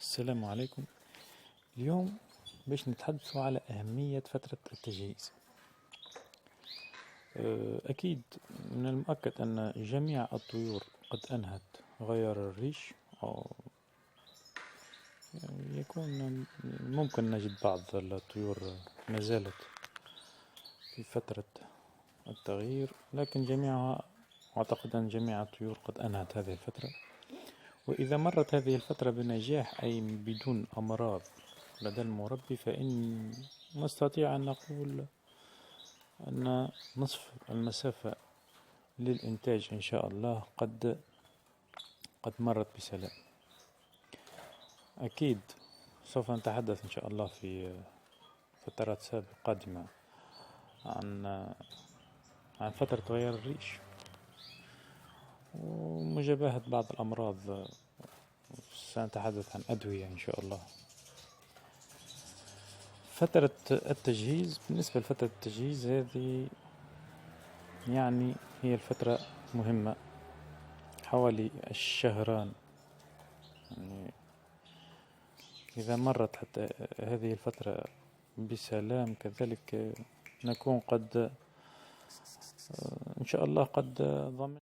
السلام عليكم. اليوم باش نتحدث على أهمية فترة التجهيز. أكيد من المؤكد أن جميع الطيور قد أنهت غيار الريش، أو يكون ممكن نجد بعض الطيور ما زالت في فترة التغيير، لكن جميعها أعتقد أن جميع الطيور قد أنهت هذه الفترة. وإذا مرت هذه الفترة بنجاح أي بدون أمراض لدى المربي، فإن نستطيع أن نقول أن نصف المسافة للإنتاج إن شاء الله قد مرت بسلام. أكيد سوف نتحدث إن شاء الله في فترات قادمة عن فترة غيار الريش ومجابهة بعض الأمراض. سنتحدث عن أدوية إن شاء الله. فترة التجهيز، بالنسبة لفترة التجهيز هذه يعني هي الفترة مهمة، حوالي الشهران. يعني إذا مرت حتى هذه الفترة بسلام، كذلك نكون قد إن شاء الله قد ضمن